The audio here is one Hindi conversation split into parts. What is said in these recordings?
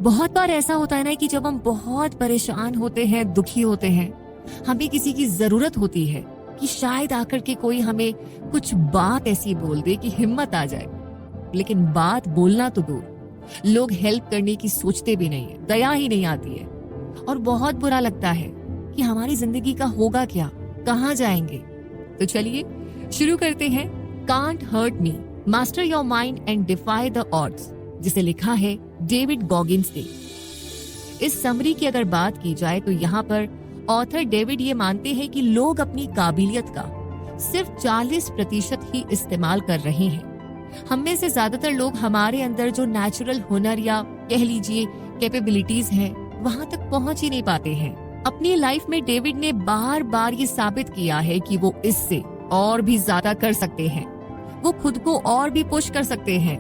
बहुत बार ऐसा होता है ना कि जब हम बहुत परेशान होते हैं, दुखी होते हैं, हमें किसी की जरूरत होती है कि शायद आकर के कोई हमें कुछ बात ऐसी बोल दे कि हिम्मत आ जाए। लेकिन बात बोलना तो दूर, लोग हेल्प करने की सोचते भी नहीं है, दया ही नहीं आती है और बहुत बुरा लगता है कि हमारी जिंदगी का होगा क्या, कहाँ जाएंगे। तो चलिए शुरू करते हैं can't hurt me, master your mind and defy the odds, जिसे लिखा है डेविड गॉगिन्स ने। इस समरी की अगर बात की जाए तो यहाँ पर ऑथर डेविड ये मानते हैं कि लोग अपनी काबिलियत का सिर्फ 40% ही इस्तेमाल कर रहे हैं। हम में से ज्यादातर लोग हमारे अंदर जो नेचुरल हुनर या कह लीजिए कैपेबिलिटीज हैं, वहां तक पहुंच ही नहीं पाते हैं। अपनी लाइफ में डेविड ने बार बार ये साबित किया है कि वो इससे और भी ज्यादा कर सकते हैं। वो खुद को और भी पुश कर सकते हैं,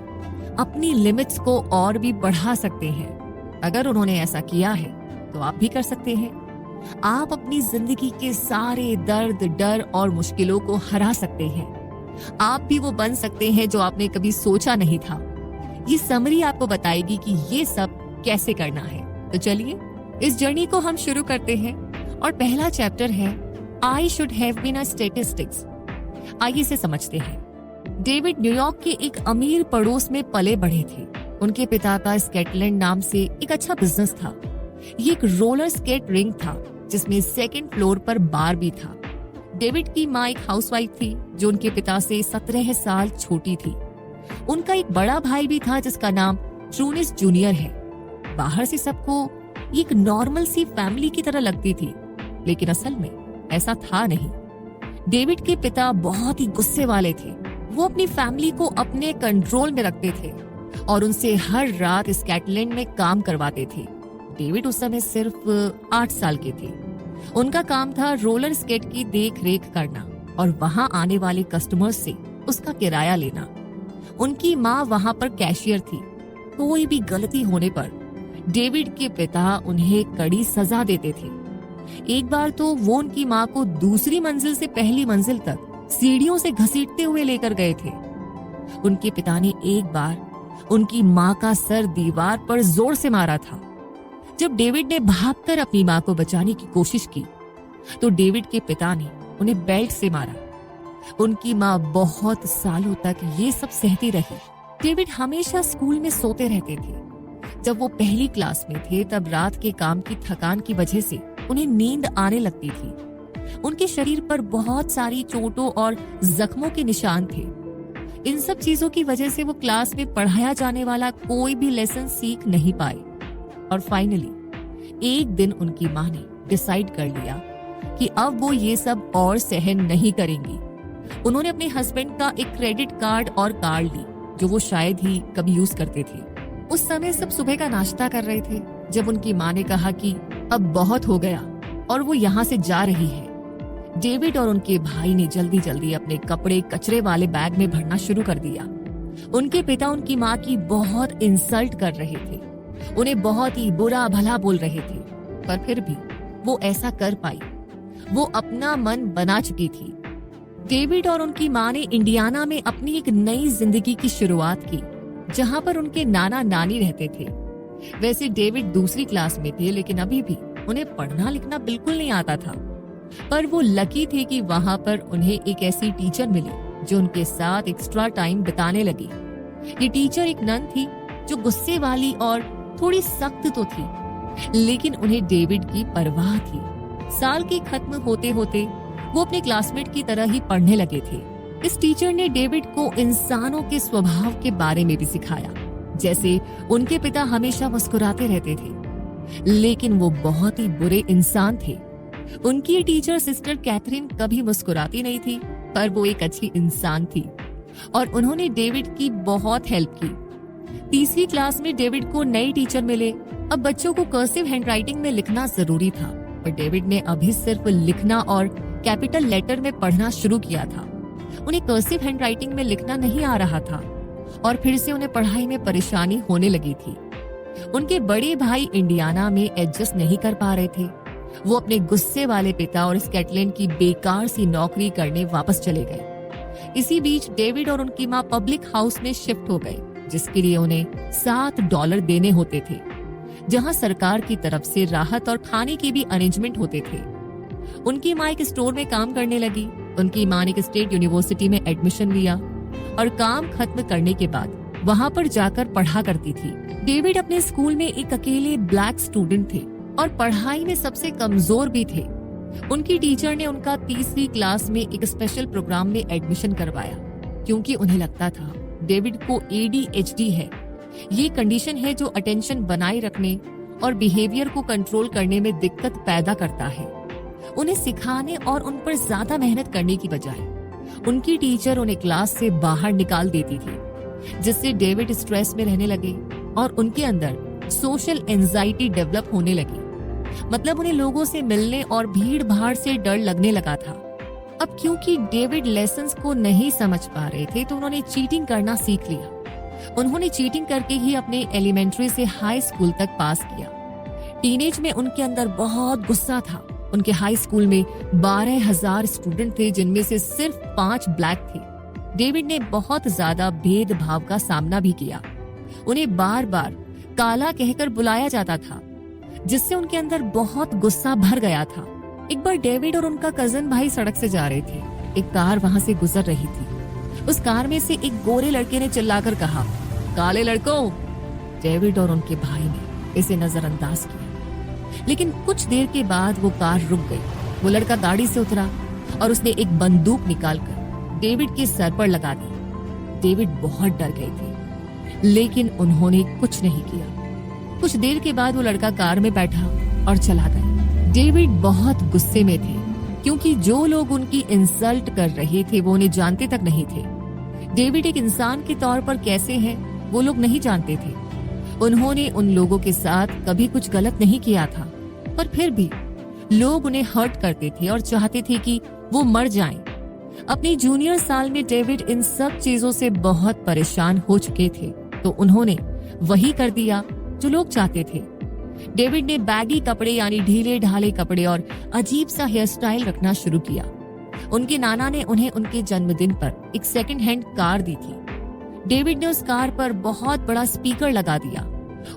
अपनी लिमिट्स को और भी बढ़ा सकते हैं। अगर उन्होंने ऐसा किया है तो आप भी कर सकते हैं। आप अपनी जिंदगी के सारे दर्द, डर और मुश्किलों को हरा सकते हैं। आप भी वो बन सकते हैं जो आपने कभी सोचा नहीं था। ये समरी आपको बताएगी कि ये सब कैसे करना है। तो चलिए इस जर्नी को हम शुरू करते हैं और पहला चैप्टर है I should have been a statistics. आइए इसे समझते हैं। डेविड न्यूयॉर्क के एक अमीर पड़ोस में पले बढ़े थे। उनके पिता का स्केटलैंड नाम से एक अच्छा बिजनेस था। ये एक रोलर स्केट रिंग था जिसमें सेकंड फ्लोर पर बार भी था। डेविड की माँ एक हाउसवाइफ थी जो उनके पिता से 17 साल छोटी थी। उनका एक बड़ा भाई भी था जिसका नाम ट्रूनिस जूनियर है। बाहर से सबको एक नॉर्मल सी फैमिली की तरह लगती थी, लेकिन असल में ऐसा था नहीं। डेविड के पिता बहुत ही गुस्से वाले थे। वो अपनी फैमिली को अपने कंट्रोल में रखते थे और उनसे हर रात स्कॉटलैंड में काम करवाते थे। डेविड उस समय सिर्फ 8 साल के थे। उनका काम था रोलर स्केट की देख रेख करना और वहां आने वाले कस्टमर्स से उसका किराया लेना। उनकी माँ वहां पर कैशियर थी। कोई भी गलती होने पर डेविड के पिता उन्हें कड़ी सजा देते थे। एक बार तो वो उनकी माँ को दूसरी मंजिल से पहली मंजिल तक सीढ़ियों से घसीटते हुए लेकर गए थे। उनके पिता ने एक बार उनकी माँ का सर दीवार पर जोर से मारा था। जब डेविड ने भागकर अपनी माँ को बचाने की कोशिश की तो डेविड के पिता ने उन्हें बेल्ट से मारा। उनकी माँ बहुत सालों तक ये सब सहती रही। डेविड हमेशा स्कूल में सोते रहते थे। जब वो पहली क्लास में थे तब रात के काम की थकान की वजह से उन्हें नींद आने लगती थी। उनके शरीर पर बहुत सारी चोटों और जख्मों के निशान थे। इन सब चीजों की वजह से वो क्लास में पढ़ाया जाने वाला कोई भी लेसन सीख नहीं पाए और फाइनली एक दिन उनकी माँ ने डिसाइड कर लिया कि अब वो ये सब और सहन नहीं करेंगी। उन्होंने अपने हस्बैंड का एक क्रेडिट कार्ड और कार ली जो वो शायद ही कभी यूज करते थे। उस समय सब सुबह का नाश्ता कर रहे थे जब उनकी माँ ने कहा कि अब बहुत हो गया और वो यहाँ से जा रही है। डेविड और उनके भाई ने जल्दी जल्दी अपने कपड़े कचरे वाले बैग में भरना शुरू कर दिया। उनके पिता उनकी माँ की बहुत इंसल्ट कर रहे थे, उन्हें बहुत ही बुरा भला बोल रहे थे, पर फिर भी वो ऐसा कर पाई। वो अपना मन बना चुकी थी। डेविड और उनकी माँ ने इंडियाना में अपनी एक नई जिंदगी की शुरुआत की जहाँ पर उनके नाना नानी रहते थे। वैसे डेविड दूसरी क्लास में थे लेकिन अभी भी उन्हें पढ़ना लिखना बिल्कुल नहीं आता था, पर वो लकी थे कि वहां पर उन्हें एक ऐसी टीचर मिली जो उनके साथ एक्स्ट्रा टाइम बिताने लगी। ये टीचर एक नन थी जो गुस्से वाली और थोड़ी सख्त तो थी, लेकिन उन्हें डेविड की परवाह थी। साल के खत्म होते होते वो अपने क्लासमेट की तरह ही पढ़ने लगे थे। इस टीचर ने डेविड को इंसानों के स्वभाव के बारे में भी सिखाया। जैसे उनके पिता हमेशा मुस्कुराते रहते थे लेकिन वो बहुत ही बुरे इंसान थे। उनकी टीचर सिस्टर कैथरीन कभी मुस्कुराती नहीं थी, पर वो एक अच्छी इंसान थी और उन्होंने डेविड की बहुत हेल्प की। तीसरी क्लास में डेविड को नए टीचर मिले। अब बच्चों को कर्सिव हैंडराइटिंग में लिखना जरूरी था, पर डेविड ने अभी सिर्फ लिखना और कैपिटल लेटर में पढ़ना शुरू किया था। उन्हें कर्सिव हैंडराइटिंग में लिखना नहीं आ रहा था और फिर से उन्हें पढ़ाई में परेशानी होने लगी थी। उनके बड़े भाई इंडियाना में एडजस्ट नहीं कर पा रहे थे। वो अपने गुस्से वाले पिता और स्कॉटलैंड की बेकार सी नौकरी करने वापस चले गए। इसी बीच डेविड और उनकी माँ पब्लिक हाउस में शिफ्ट हो गए जिसके लिए उन्हें $7 देने होते थे। जहां सरकार की तरफ से राहत और खाने के भी अरेंजमेंट होते थे। उनकी माँ एक स्टोर में काम करने लगी। उनकी माँ ने एक स्टेट यूनिवर्सिटी में एडमिशन लिया और काम खत्म करने के बाद वहां पर जाकर पढ़ा करती थी। डेविड अपने स्कूल में एक अकेले ब्लैक स्टूडेंट थे और पढ़ाई में सबसे कमजोर भी थे। उनकी टीचर ने उनका तीसरी क्लास में एक स्पेशल प्रोग्राम में एडमिशन करवाया, क्योंकि उन्हें लगता था डेविड को ADHD है। ये कंडीशन है जो अटेंशन बनाए रखने और बिहेवियर को कंट्रोल करने में दिक्कत पैदा करता है। उन्हें सिखाने और उन पर ज्यादा मेहनत करने की बजाय उनकी टीचर उन्हें क्लास से बाहर निकाल देती थी, जिससे डेविड स्ट्रेस में रहने लगे और उनके अंदर सोशल एंजाइटी डेवलप होने लगी। मतलब उन्हें लोगों से मिलने और भीड़ भाड़ से डर लगने लगा था। अब क्योंकि डेविड लेसन्स को नहीं समझ पा रहे थे तो उन्होंने चीटिंग करना सीख लिया। उन्होंने चीटिंग करके ही अपने एलिमेंट्री से हाई स्कूल तक पास किया। टीनेज में उनके अंदर बहुत गुस्सा था। उनके हाई स्कूल में 12,000 स्टूडेंट थे, जिनमें से सिर्फ 5 ब्लैक थे। डेविड ने बहुत ज्यादा भेदभाव का सामना भी किया। उन्हें बार बार काला कहकर बुलाया जाता था, जिससे उनके अंदर बहुत गुस्सा भर गया था। एक बार डेविड और उनका कजन भाई सड़क से जा रहे थे। एक कार वहां से गुजर रही थी। उस कार में से एक गोरे लड़के ने चिल्लाकर कहा, काले लड़कों। डेविड और उनके भाई ने इसे नजरअंदाज किया, लेकिन कुछ देर के बाद वो कार रुक गई। वो लड़का गाड़ी से उतरा और उसने एक बंदूक निकालकर डेविड के सर पर लगा दी। डेविड बहुत डर गए थे, लेकिन उन्होंने कुछ नहीं किया। कुछ देर के बाद वो लड़का कार में बैठा और चला गया। डेविड बहुत गुस्से में थे, क्योंकि जो लोग उनकी इंसल्ट कर रहे थे वो उन्हें जानते तक नहीं थे। डेविड एक इंसान के तौर पर कैसे हैं वो लोग नहीं जानते थे। उन्होंने उन लोगों के साथ कभी कुछ गलत नहीं किया था, पर फिर भी लोग उन्हें हर्ट करते थे और चाहते थे कि वो मर जाएं। अपने जूनियर साल में डेविड इन सब चीजों से बहुत परेशान हो चुके थे, तो उन्होंने वही कर दिया जो लोग चाहते थे। डेविड ने बैगी कपड़े यानी ढीले ढाले कपड़े और अजीब सा हेयर स्टाइल रखना शुरू किया। उनके नाना ने उन्हें उनके जन्मदिन पर एक सेकंड हैंड कार दी थी। डेविड ने उस कार पर बहुत बड़ा स्पीकर लगा दिया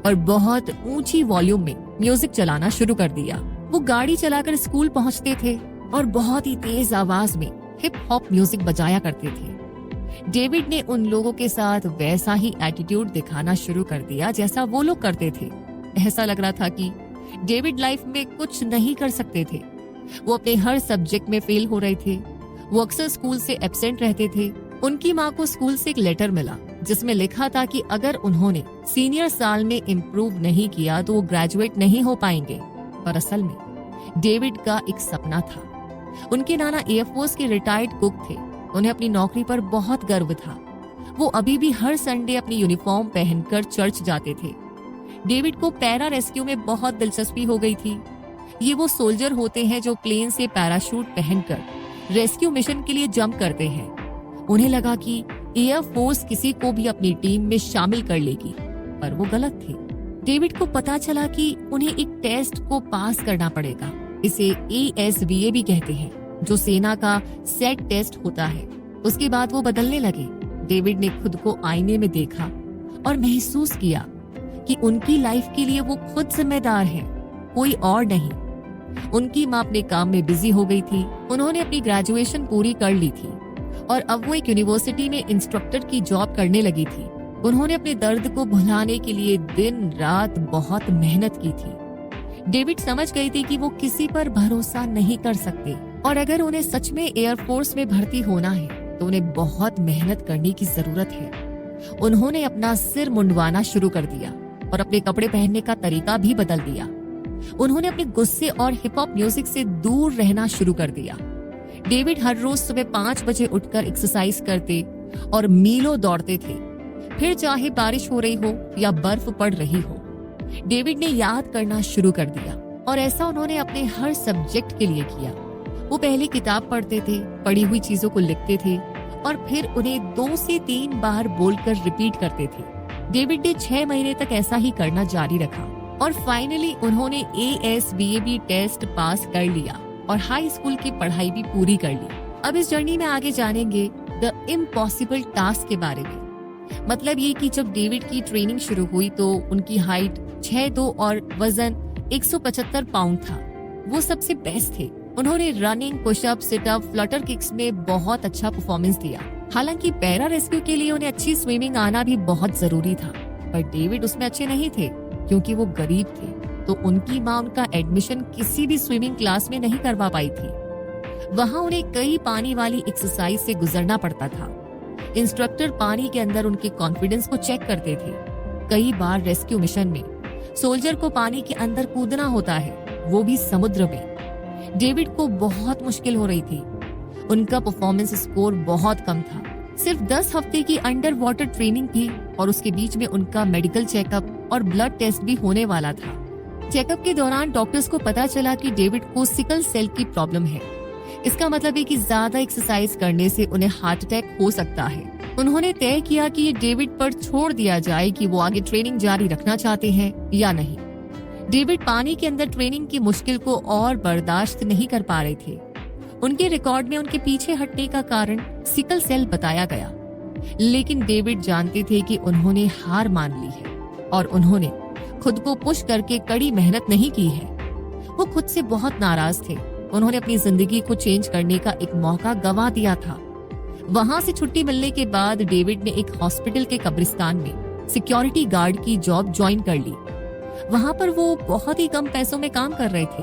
और बहुत ऊंची वॉल्यूम में म्यूजिक चलाना शुरू कर दिया। वो गाड़ी चलाकर स्कूल पहुंचते थे और बहुत ही तेज आवाज में हिप हॉप म्यूजिक बजाया करते थे। डेविड ने उन लोगों के साथ वैसा ही एटीट्यूड दिखाना शुरू कर दिया जैसा वो लोग करते थे। ऐसा लग रहा था कि डेविड लाइफ में कुछ नहीं कर सकते थे। वो अपने हर सब्जेक्ट में फेल हो रहे थे। वो अक्सर स्कूल से एब्सेंट रहते थे। उनकी माँ को स्कूल से एक लेटर मिला जिसमें लिखा था कि अगर उन्होंने सीनियर साल में इम्प्रूव नहीं किया तो वो ग्रेजुएट नहीं हो पाएंगे। पर असल में डेविड का एक सपना था। उनके नाना एयरफोर्स के रिटायर्ड कुक थे। उन्हें अपनी नौकरी पर बहुत गर्व था। वो अभी भी हर संडे अपनी यूनिफॉर्म पहनकर चर्च जाते थे। डेविड को पैरा रेस्क्यू में बहुत दिलचस्पी हो गई थी। ये वो सोल्जर होते हैं जो प्लेन से पैराशूट पहनकर रेस्क्यू मिशन के लिए जंप करते हैं। उन्हें लगा कि एयरफोर्स किसी को भी अपनी टीम में शामिल कर लेगी, पर वो गलत थे। डेविड को पता चला कि उन्हें एक टेस्ट को पास करना पड़ेगा। इसे ASVA भी कहते हैं, जो सेना का सेट टेस्ट होता है। उसके बाद वो बदलने लगे। डेविड ने खुद को आईने में देखा और महसूस किया कि उनकी लाइफ के लिए वो खुद जिम्मेदार है, कोई और नहीं। उनकी माँ अपने काम में बिजी हो गई थी। उन्होंने अपनी ग्रेजुएशन पूरी कर ली थी और अब वो एक यूनिवर्सिटी में इंस्ट्रक्टर की जॉब करने लगी थी। उन्होंने अपने दर्द को भुलाने के लिए दिन रात बहुत मेहनत की थी। डेविड समझ गई थी कि वो किसी पर भरोसा नहीं कर सकते और अगर उन्हें सच में एयरफोर्स में भर्ती होना है तो उन्हें बहुत मेहनत करने की जरूरत है। उन्होंने अपना सिर मुंडवाना शुरू कर दिया और अपने कपड़े पहनने का तरीका भी बदल दिया। उन्होंने अपने गुस्से और हिप हॉप म्यूजिक से दूर रहना शुरू कर दिया। डेविड हर रोज सुबह 5 बजे उठकर एक्सरसाइज करते और मीलों दौड़ते थे, फिर चाहे बारिश हो रही हो या बर्फ पड़ रही हो। डेविड ने याद करना शुरू कर दिया और ऐसा उन्होंने अपने हर सब्जेक्ट के लिए किया। वो पहले किताब पढ़ते थे, पढ़ी हुई चीजों को लिखते थे और फिर उन्हें 2 से 3 बार बोलकर रिपीट करते थे। डेविड ने 6 महीने तक ऐसा ही करना जारी रखा और फाइनली उन्होंने ASVA टेस्ट पास कर लिया और हाई स्कूल की पढ़ाई भी पूरी कर ली। अब इस जर्नी में आगे जानेंगे द इम्पॉसिबल टास्क के बारे में। मतलब ये कि जब डेविड की ट्रेनिंग शुरू हुई तो उनकी हाइट 6'2" और वजन 175 पाउंड था। वो सबसे बेस्ट थे। उन्होंने running, pushup, situp, flutter kicks में बहुत अच्छा परफॉर्मेंस दिया। हालांकि पैरा रेस्क्यू के लिए उन्हें अच्छी स्विमिंग आना भी बहुत जरूरी था, पर डेविड उसमें अच्छे नहीं थे क्योंकि वो गरीब थे। तो उनकी माँ उनका एडमिशन किसी भी स्विमिंग क्लास में नहीं करवा पाई थी। वहाँ उन्हें कई पानी वाली एक्सरसाइज से गुजरना पड़ता था। इंस्ट्रक्टर पानी के अंदर उनके कॉन्फिडेंस को चेक करते थे। कई बार रेस्क्यू मिशन में सोल्जर को पानी के अंदर कूदना होता है, वो भी समुद्र में। डेविड को बहुत मुश्किल हो रही थी। उनका परफॉर्मेंस स्कोर बहुत कम था। सिर्फ 10 हफ्ते की अंडर वाटर ट्रेनिंग थी और उसके बीच में उनका मेडिकल चेकअप और ब्लड टेस्ट भी होने वाला था। चेकअप के दौरान डॉक्टर्स को पता चला कि डेविड को सिकल सेल की प्रॉब्लम है। इसका मतलब है कि ज्यादा एक्सरसाइज करने से उन्हें हार्ट अटैक हो सकता है। उन्होंने तय किया कि ये डेविड पर छोड़ दिया जाए कि वो आगे ट्रेनिंग जारी रखना चाहते हैं या नहीं। डेविड पानी के अंदर ट्रेनिंग की मुश्किल को और बर्दाश्त नहीं कर पा रहे थे। उनके रिकॉर्ड में उनके पीछे हटने का कारण सिकल सेल बताया गया, लेकिन डेविड जानते थे कि उन्होंने हार मान ली है और उन्होंने खुद को पुश करके कड़ी मेहनत नहीं की है। वो खुद से बहुत नाराज थे। उन्होंने अपनी जिंदगी को चेंज करने का एक मौका गंवा दिया था। वहाँ से छुट्टी मिलने के बाद डेविड ने एक हॉस्पिटल के कब्रिस्तान में सिक्योरिटी गार्ड की जॉब ज्वाइन कर ली। वहाँ पर वो बहुत ही कम पैसों में काम कर रहे थे।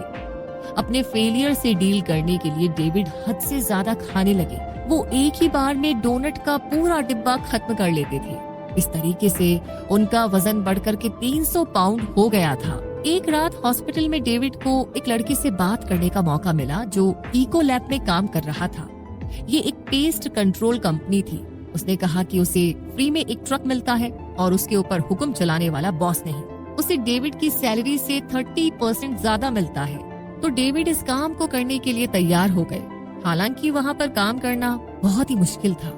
अपने फेलियर से डील करने के लिए डेविड हद से ज्यादा खाने लगे। वो एक ही बार में डोनट का पूरा डिब्बा खत्म कर लेते थे। इस तरीके से उनका वजन बढ़कर के 300 पाउंड हो गया था। एक रात हॉस्पिटल में डेविड को एक लड़की से बात करने का मौका मिला जो इको लैब में काम कर रहा था। ये एक पेस्ट कंट्रोल कंपनी थी। उसने कहा कि उसे फ्री में एक ट्रक मिलता है और उसके ऊपर हुक्म चलाने वाला बॉस नहीं। उसे डेविड की सैलरी से 30% ज्यादा मिलता है। तो डेविड इस काम को करने के लिए तैयार हो गए। हालांकि वहाँ पर काम करना बहुत ही मुश्किल था।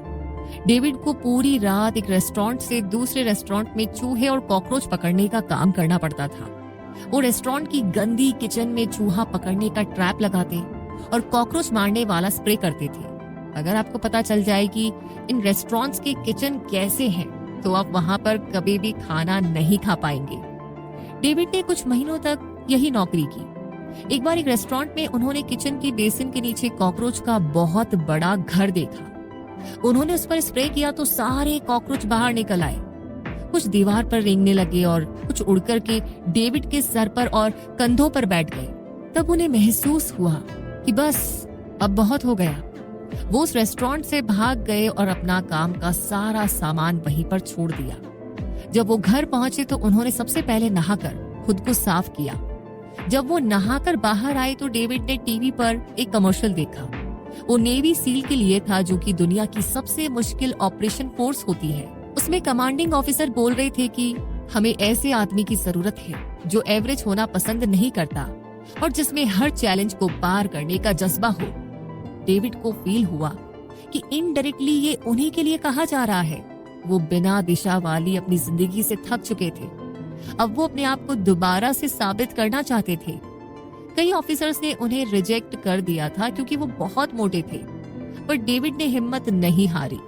डेविड को पूरी रात एक रेस्टोरेंट से दूसरे रेस्टोरेंट में चूहे और कॉकरोच पकड़ने का काम करना पड़ता था। वो रेस्टोरेंट की गंदी किचन में चूहा पकड़ने का ट्रैप लगाते और कॉकरोच मारने वाला स्प्रे करते थे। अगर आपको पता चल जाए कि इन रेस्टोरेंट्स के किचन कैसे हैं, तो आप वहाँ पर कभी भी खाना नहीं खा पाएंगे। डेविड ने कुछ महीनों तक यही नौकरी की। एक बार एक रेस्टोरेंट में उन्होंने किचन की बेसिन के नीचे कॉकरोच का बहुत बड़ा घर देखा। उन्होंने उस पर स्प्रे किया तो सारे कॉकरोच बाहर निकल आए। कुछ दीवार पर रेंगने लगे और कुछ उड़कर के डेविड के सर पर और कंधों पर बैठ गए। तब उन्हें महसूस हुआ कि बस अब बहुत हो गया। वो उस रेस्टोरेंट से भाग गए और अपना काम का सारा सामान वहीं पर छोड़ दिया। जब वो घर पहुंचे तो उन्होंने सबसे पहले नहाकर खुद को साफ किया। जब वो नहाकर बाहर आए तो डेविड ने टीवी पर एक कमर्शियल देखा। वो नेवी सील के लिए था, जो कि दुनिया की सबसे मुश्किल ऑपरेशन फोर्स होती है। उसमें कमांडिंग ऑफिसर बोल रहे थे कि हमें ऐसे आदमी की जरूरत है जो एवरेज होना पसंद नहीं करता और जिसमें हर चैलेंज को पार करने का जज्बा हो। डेविड को फील हुआ कि इनडायरेक्टली ये उन्हीं के लिए कहा जा रहा है। वो बिना दिशा वाली अपनी जिंदगी से थक चुके थे। अब वो अपने आप को दोबारा से साबित करना चाहते थे। कई ऑफिसर्स ने उन्हें रिजेक्ट कर दिया था क्योंकि वो बहुत मोटे थे, पर डेविड ने हिम्मत नहीं हारी।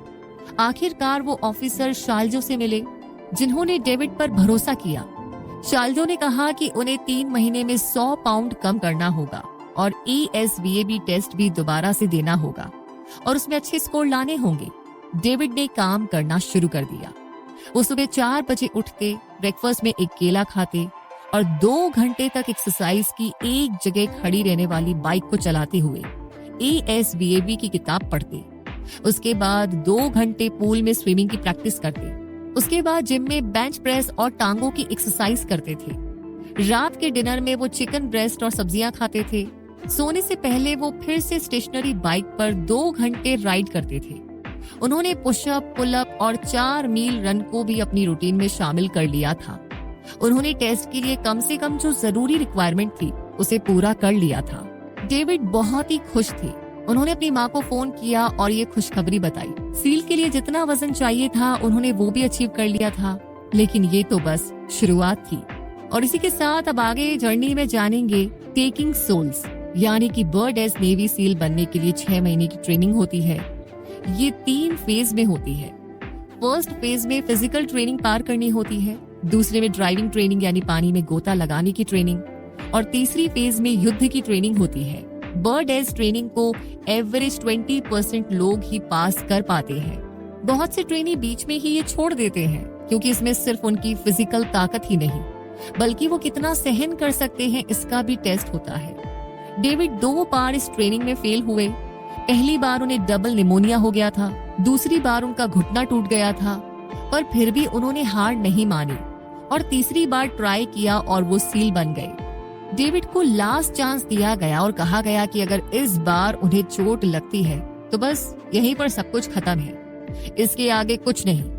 आखिरकार वो ऑफिसर शाल्जो से मिले, जिन्होंने डेविड पर भरोसा किया। शाल्जो ने कहा कि उन्हें 3 महीने में 100 पाउंड कम करना होगा और ESVAB टेस्ट भी दोबारा से देना होगा और उसमें अच्छे स्कोर लाने होंगे। डेविड ने काम करना शुरू कर दिया। वो सुबह 4 बजे उठते, ब्रेकफास्ट में एक केला खाते और 2 घंटे तक एक्सरसाइज की एक जगह खड़ी रहने वाली बाइक को चलाते हुए ESVAB की किताब पढ़ते। उसके बाद 2 घंटे पूल में स्विमिंग की प्रैक्टिस करते। उसके बाद जिम में बेंच प्रेस और टांगों की एक्सरसाइज करते थे। रात के डिनर में वो चिकन ब्रेस्ट और सब्जियां खाते थे। सोने से पहले वो फिर से स्टेशनरी बाइक पर 2 घंटे राइड करते थे। उन्होंने पुशअप, पुलअप और 4 मील रन को भी अपनी रूटीन में शामिल कर लिया था। उन्होंने टेस्ट के लिए कम से कम जो जरूरी रिक्वायरमेंट थी उसे पूरा कर लिया था। डेविड बहुत ही खुश थे। उन्होंने अपनी माँ को फोन किया और ये खुशखबरी बताई। सील के लिए जितना वजन चाहिए था उन्होंने वो भी अचीव कर लिया था, लेकिन ये तो बस शुरुआत थी। और इसी के साथ अब आगे जर्नी में जानेंगे टेकिंग सोल्स, यानी कि बर्ड एस नेवी सील बनने के लिए 6 महीने की ट्रेनिंग होती है। ये 3 फेज में होती है। फर्स्ट फेज में फिजिकल ट्रेनिंग पार करनी होती है, दूसरे में ड्राइविंग ट्रेनिंग यानी पानी में गोता लगाने की ट्रेनिंग, और तीसरी फेज में युद्ध की ट्रेनिं होती है। बर्ड एज ट्रेनिंग को एवरेज 20% लोग ही पास कर पाते हैं। बहुत से ट्रेनी बीच में ही ये छोड़ देते हैं, क्योंकि इसमें सिर्फ उनकी फिजिकल ताकत ही नहीं बल्कि वो कितना सहन कर सकते हैं इसका भी टेस्ट होता है। डेविड 2 बार इस ट्रेनिंग में फेल हुए। पहली बार उन्हें डबल निमोनिया हो गया था, दूसरी बार उनका घुटना टूट गया था, पर फिर भी उन्होंने हार नहीं मानी और तीसरी बार ट्राई किया और वो सील बन गए। डेविड को लास्ट चांस दिया गया और कहा गया कि अगर इस बार उन्हें चोट लगती है तो बस यहीं पर सब कुछ खत्म है, इसके आगे कुछ नहीं।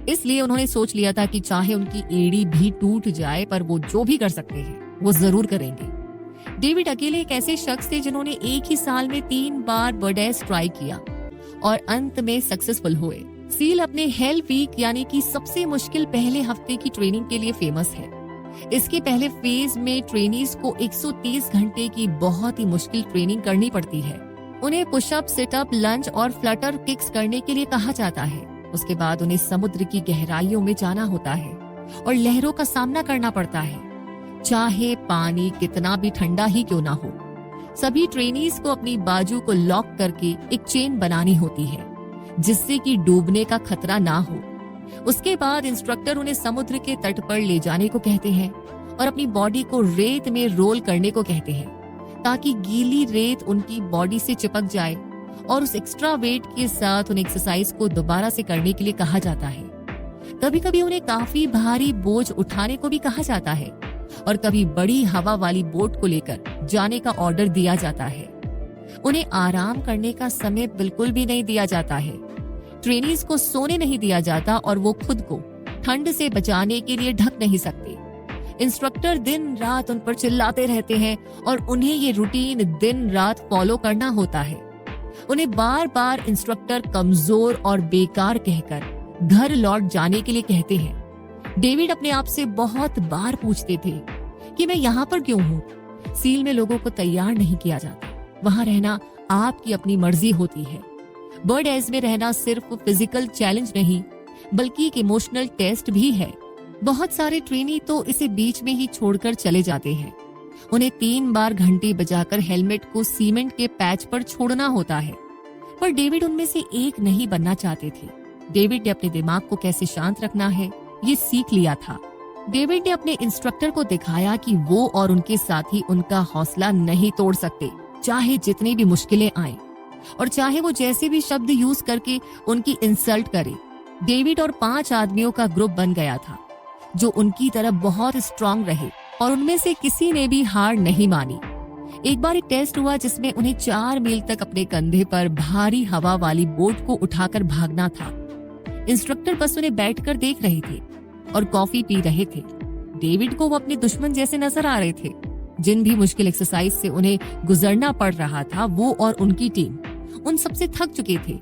इसलिए उन्होंने सोच लिया था कि चाहे उनकी एड़ी भी टूट जाए पर वो जो भी कर सकते हैं वो जरूर करेंगे। डेविड अकेले एक ऐसे शख्स थे जिन्होंने एक ही साल में 3 बार बर्डेस ट्राई किया और अंत में सक्सेसफुल हुए। सील अपने हेल वीक यानी कि सबसे मुश्किल पहले हफ्ते की ट्रेनिंग के लिए फेमस है। इसके पहले फेज में ट्रेनीज को 130 घंटे की बहुत ही मुश्किल ट्रेनिंग करनी पड़ती है। उन्हें पुशअप, सिटअप, लंज और फ्लटर किक्स करने के लिए कहा जाता है। उसके बाद उन्हें समुद्र की गहराइयों में जाना होता है और लहरों का सामना करना पड़ता है, चाहे पानी कितना भी ठंडा ही क्यों ना हो। सभी ट्रेनीज को अपनी बाजू को लॉक करके एक चेन बनानी होती है जिससे कि डूबने का खतरा ना हो। उसके बाद इंस्ट्रक्टर उन्हें समुद्र के तट पर ले जाने को कहते हैं और अपनी बॉडी को रेत में रोल करने को कहते हैं ताकि गीली रेत उनकी बॉडी से चिपक जाए, और उस एक्स्ट्रा वेट के साथ उन्हें एक्सरसाइज को दोबारा से करने के लिए कहा जाता है। कभी कभी उन्हें काफी भारी बोझ उठाने को भी कहा जाता है और कभी बड़ी हवा वाली बोट को लेकर जाने का ऑर्डर दिया जाता है। उन्हें आराम करने का समय बिल्कुल भी नहीं दिया जाता है। ट्रेनीज को सोने नहीं दिया जाता और वो खुद को ठंड से बचाने के लिए ढक नहीं सकते। इंस्ट्रक्टर दिन रात उन पर चिल्लाते रहते हैं और उन्हें ये रूटीन दिन रात फॉलो करना होता है। उन्हें बार बार इंस्ट्रक्टर कमजोर और बेकार कहकर घर लौट जाने के लिए कहते हैं। डेविड अपने आप से बहुत बार पूछते थे कि मैं यहाँ पर क्यों हूँ। सील में लोगों को तैयार नहीं किया जाता, वहाँ रहना आपकी अपनी मर्जी होती है। बर्ड एज में रहना सिर्फ फिजिकल चैलेंज नहीं बल्कि एक इमोशनल टेस्ट भी है। बहुत सारे ट्रेनी तो इसे बीच में ही छोड़कर चले जाते हैं। उन्हें 3 बार घंटी बजाकर हेलमेट को सीमेंट के पैच पर छोड़ना होता है, पर डेविड उनमें से एक नहीं बनना चाहते थे। डेविड ने अपने दिमाग को कैसे शांत रखना है ये सीख लिया था। डेविड ने अपने इंस्ट्रक्टर को दिखाया कि वो और उनके साथी उनका हौसला नहीं तोड़ सकते, चाहे जितनी भी मुश्किलें आए और चाहे वो जैसे भी शब्द यूज करके उनकी इंसल्ट करे। डेविड और 5 आदमियों का ग्रुप बन गया था जो उनकी तरफ बहुत स्ट्रांग रहे और उनमें से किसी ने भी हार नहीं मानी। एक बार एक टेस्ट हुआ जिसमें उन्हें 4 मील तक अपने कंधे पर भारी हवा वाली बोट को उठाकर भागना था। इंस्ट्रक्टर बस उन्हें बैठकर देख रहे थे और कॉफी पी रहे थे। डेविड को वो अपने दुश्मन जैसे नजर आ रहे थे। जिन भी मुश्किल एक्सरसाइज से उन्हें गुजरना पड़ रहा था वो और उनकी टीम उन सबसे थक चुके थे।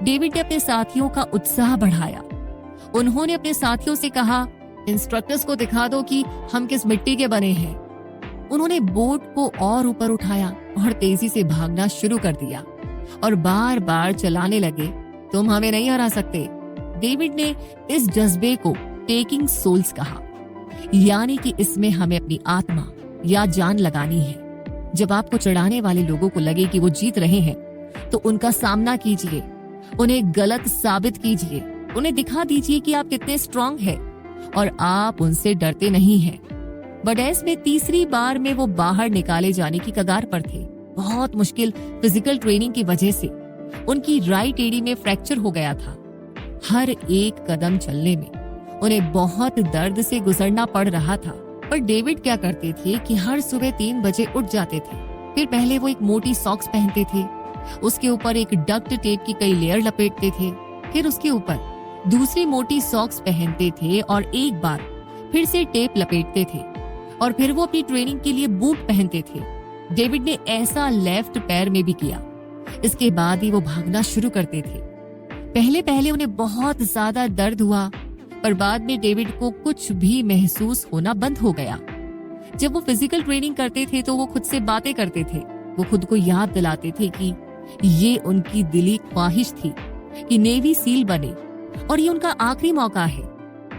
डेविड ने अपने साथियों का उत्साह बढ़ाया। उन्होंने अपने साथियों से कहा, इंस्ट्रक्टर्स को दिखा दो कि हम किस मिट्टी के बने हैं। उन्होंने बोट को और ऊपर उठाया और तेजी से भागना शुरू कर दिया और बार बार चलाने लगे, तुम हमें नहीं हरा सकते। डेविड ने इस जज्बे को टेकिंग सोल्स कहा, यानी कि इसमें हमें अपनी आत्मा या जान लगानी है। जब आपको चढ़ाने वाले लोगों को लगे कि वो जीत रहे हैं तो उनका सामना कीजिए, उन्हें गलत साबित कीजिए, उन्हें दिखा दीजिए कि आप कितने स्ट्रांग हैं और आप उनसे डरते नहीं हैं। बर्डेस में तीसरी बार में वो बाहर निकाले जाने की कगार पर थे। बहुत मुश्किल फिजिकल ट्रेनिंग की वजह से उनकी राइट एड़ी में फ्रैक्चर हो गया था। हर एक कदम चलने में उन्हें बहुत दर्द से गुजरना पड़ रहा था। पर डेविड क्या करते थे कि हर सुबह 3 बजे उठ जाते थे। फिर पहले वो एक मोटी सॉक्स पहनते थे, उसके ऊपर एक डक्ट टेप की कई लेयर लपेटते थे, फिर उसके ऊपर दूसरी मोटी सॉक्स पहनते थे और एक बार फिर से टेप लपेटते थे और फिर वो अपनी ट्रेनिंग के लिए बूट पहनते थे। डेविड ने ऐसा लेफ्ट पैर में भी किया। इसके बाद ही वो भागना शुरू करते थे। पहले पहले उन्हें बहुत ज्यादा दर्द हुआ, पर बाद में डेविड को कुछ भी महसूस होना बंद हो गया। जब वो फिजिकल ट्रेनिंग करते थे तो वो खुद से बातें करते थे। वो खुद को याद दिलाते थे कि ये उनकी दिली ख्वाहिश थी कि नेवी सील बने। और ये उनका आखिरी मौका है।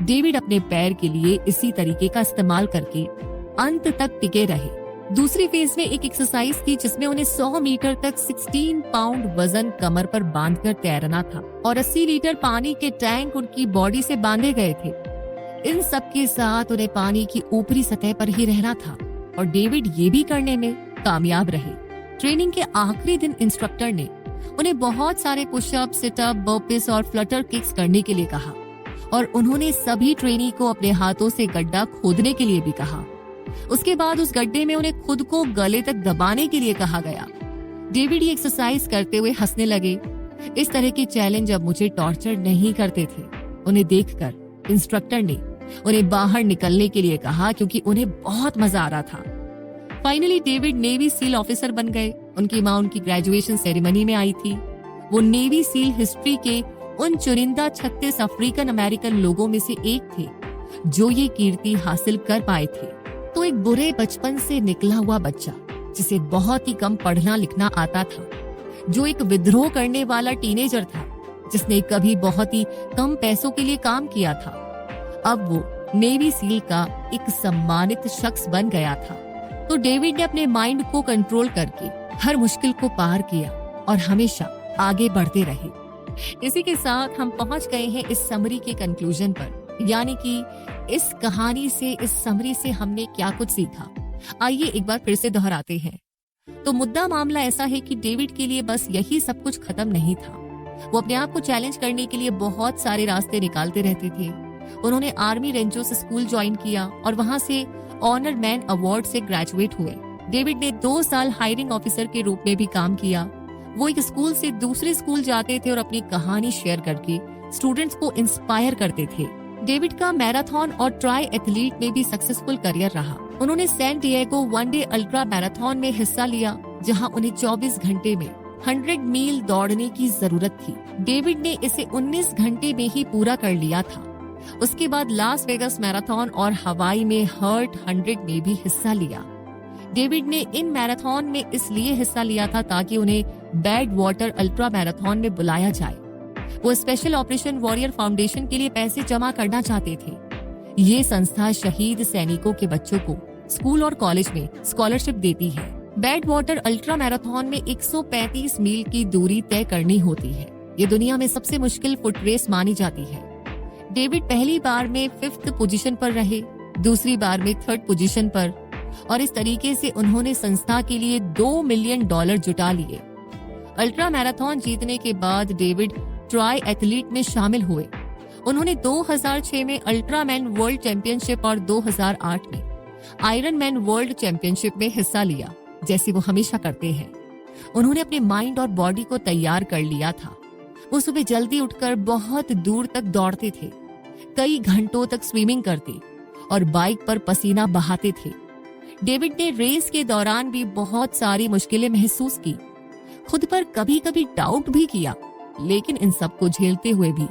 डेविड अपने पैर के लिए इसी तरीके का इस्तेमाल करके अंत तक टिके रहे। दूसरी फेज में एक एक्सरसाइज थी जिसमें उन्हें 100 मीटर तक 16 पाउंड वजन कमर पर बांधकर तैरना था और 80 लीटर पानी के टैंक उनकी बॉडी से बांधे गए थे। इन सब के साथ उन्हें पानी की ऊपरी सतह पर ही रहना था और डेविड ये भी करने में कामयाब रहे। ट्रेनिंग के आखिरी दिन इंस्ट्रक्टर ने उन्हें बहुत सारे पुशअप, सिटअप, बर्पिस और फ्लटर किक्स करने के लिए कहा और उन्होंने सभी ट्रेनी को अपने हाथों से गड्ढा खोदने के लिए भी कहा। उसके बाद उस गड्ढे में उन्हें खुद को गले तक दबाने के लिए कहा गया। डेविड ये एक्सरसाइज करते हुए हंसने लगे। इस तरह के चैलेंज अब मुझे टॉर्चर नहीं करते थे। उन्हें देखकर इंस्ट्रक्टर ने उन्हें बाहर निकलने के लिए कहा क्योंकि उन्हें बहुत मजा आ रहा था। Finally David navy seal officer बन गए। उनकी मां उनकी ग्रेजुएशन सेरेमनी में आई थी। वो नेवी सील हिस्ट्री के उन चुनिंदा 36 अफ्रीकन अमेरिकन लोगों में से एक थे जो ये कीर्ति हासिल कर पाए थे। तो एक बुरे बचपन से निकला हुआ बच्चा जिसे बहुत ही कम पढ़ना लिखना आता था, जो एक विद्रोह करने वाला टीनेजर था जिसने कभी बहुत ही कम पैसों के लिए काम किया था, अब वो नेवी सील का एक सम्मानित शख्स बन गया था। तो डेविड ने अपने माइंड को कंट्रोल करके हर मुश्किल को पार किया और हमेशा आगे बढ़ते रहे। इसी के साथ हम पहुंच गए हैं इस समरी के कंक्लूजन पर, यानी कि इस कहानी से, इस समरी से हमने क्या कुछ सीखा। आइए एक बार फिर से दोहराते हैं। तो मुद्दा मामला ऐसा है कि डेविड के लिए बस यही सब कुछ खत्म नहीं था। वो अपने आप को चैलेंज करने के लिए बहुत सारे रास्ते निकालते रहते थे। उन्होंने आर्मी रेंजर्स से स्कूल ज्वाइन किया और वहां से ऑनर मैन अवार्ड से ग्रेजुएट हुए। डेविड ने 2 साल हायरिंग ऑफिसर के रूप में भी काम किया। वो एक स्कूल से दूसरे स्कूल जाते थे और अपनी कहानी शेयर करके स्टूडेंट्स को इंस्पायर करते थे। डेविड का मैराथन और ट्राई एथलीट में भी सक्सेसफुल करियर रहा। उन्होंने San Diego one day ultra marathon में हिस्सा लिया, जहां उन्हें 24 घंटे में 100 मील दौड़ने की जरूरत थी। डेविड ने इसे 19 घंटे में ही पूरा कर लिया था। उसके बाद लास वेगास मैराथन और हवाई में हर्ट 100 में भी हिस्सा लिया। डेविड ने इन मैराथन में इसलिए हिस्सा लिया था ताकि उन्हें बैड वाटर अल्ट्रा मैराथन में बुलाया जाए। वो स्पेशल ऑपरेशन वॉरियर फाउंडेशन के लिए पैसे जमा करना चाहते थे। ये संस्था शहीद सैनिकों के बच्चों को स्कूल और कॉलेज में स्कॉलरशिप देती है। बैड वाटर अल्ट्रा मैराथन में 135 मील की दूरी तय करनी होती है। ये दुनिया में सबसे मुश्किल फुट रेस मानी जाती है। डेविड पहली बार में 5th पोजीशन पर रहे, दूसरी बार में 3rd पोजीशन पर, और इस तरीके से उन्होंने संस्था के लिए $2 मिलियन जुटा लिए। अल्ट्रा मैराथन जीतने के बाद डेविड ट्राई एथलीट में शामिल हुए। उन्होंने 2006 में अल्ट्रा मैन वर्ल्ड चैंपियनशिप और 2008 में आयरन मैन वर्ल्ड चैंपियनशिप में हिस्सा लिया, जैसे वो हमेशा करते हैं। उन्होंने अपने माइंड और बॉडी को तैयार कर लिया था। वो सुबह जल्दी उठकर बहुत दूर तक दौड़ते थे, कई घंटों तक स्विमिंग करते और बाइक पर पसीना बहाते थे। डेविड ने रेस के दौरान भी बहुत सारी मुश्किलें महसूस की, खुद पर कभी कभी डाउट भी किया, लेकिन इन सब को झेलते हुए भी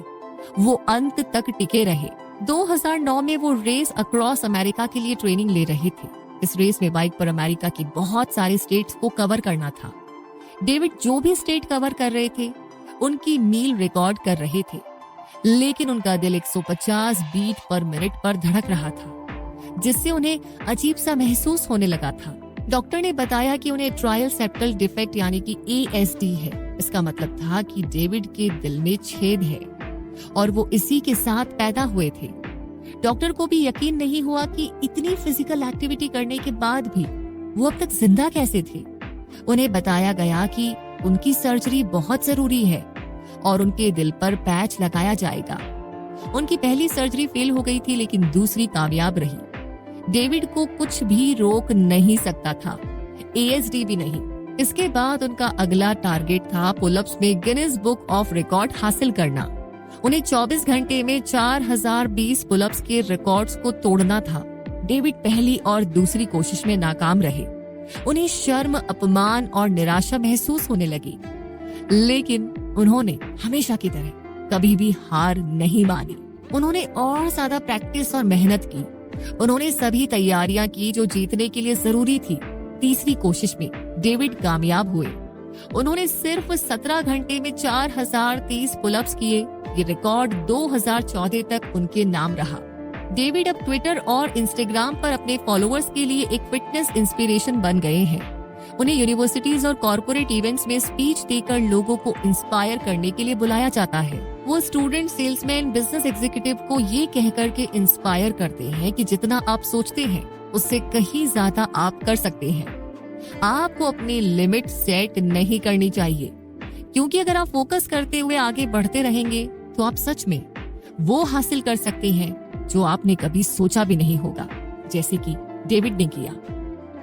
वो अंत तक टिके रहे। 2009 में वो रेस अक्रॉस अमेरिका के लिए ट्रेनिंग ले रहे थे। इस रेस में बाइक पर अमेरिका की बहुत सारे स्टेट्स को कवर करना था। डेविड जो भी स्टेट कवर कर रहे थे उनकी मील रिकॉर्ड कर रहे थे, लेकिन उनका दिल 150 बीट पर मिनट पर धड़क रहा था, जिससे उन्हें अजीब सा महसूस होने लगा था। डॉक्टर ने बताया कि उन्हें ट्रायल सेप्टल डिफेक्ट यानी कि ASD है। इसका मतलब था कि डेविड के दिल में छेद है और वो इसी के साथ पैदा हुए थे। डॉक्टर को भी यकीन नहीं हुआ कि इतनी फिजिकल एक्टिविटी करने के बाद भी वो अब तक जिंदा कैसे थे। उन्हें बताया गया कि उनकी सर्जरी बहुत जरूरी है और उनके दिल पर पैच लगाया जाएगा। उनकी पहली सर्जरी फेल हो गई थी, लेकिन दूसरी कामयाब रही। डेविड को कुछ भी रोक नहीं सकता था, ASD भी नहीं। इसके बाद उनका अगला टारगेट था पुलअप्स में गिनीज बुक ऑफ रिकॉर्ड हासिल करना। उन्हें 24 घंटे में 4020 पुलअप्स के रिकॉर्ड्स को तोड़ना था। डेविड पहली और दूसरी कोशिश में नाकाम रहे। उन्हें शर्म, अपमान और निराशा महसूस होने लगी, लेकिन उन्होंने हमेशा की तरह कभी भी हार नहीं मानी। उन्होंने और ज्यादा प्रैक्टिस और मेहनत की। उन्होंने सभी तैयारियां की जो जीतने के लिए जरूरी थी। तीसरी कोशिश में डेविड कामयाब हुए। उन्होंने सिर्फ 17 घंटे में 4030 पुलअप्स किए। ये रिकॉर्ड 2014 तक उनके नाम रहा। डेविड अब ट्विटर और इंस्टाग्राम पर अपने फॉलोअर्स के लिए एक फिटनेस इंस्पिरेशन बन गए हैं। उन्हें यूनिवर्सिटीज और कॉर्पोरेट इवेंट्स में स्पीच देकर लोगों को इंस्पायर करने के लिए बुलाया जाता है। वो स्टूडेंट, सेल्समैन, बिजनेस एग्जीक्यूटिव को ये कहकर के इंस्पायर करते हैं कि जितना आप सोचते हैं उससे कहीं ज्यादा आप कर सकते हैं। आपको अपनी लिमिट सेट नहीं करनी चाहिए, क्योंकि अगर आप फोकस करते हुए आगे बढ़ते रहेंगे तो आप सच में वो हासिल कर सकते हैं जो आपने कभी सोचा भी नहीं होगा, जैसे कि डेविड ने किया।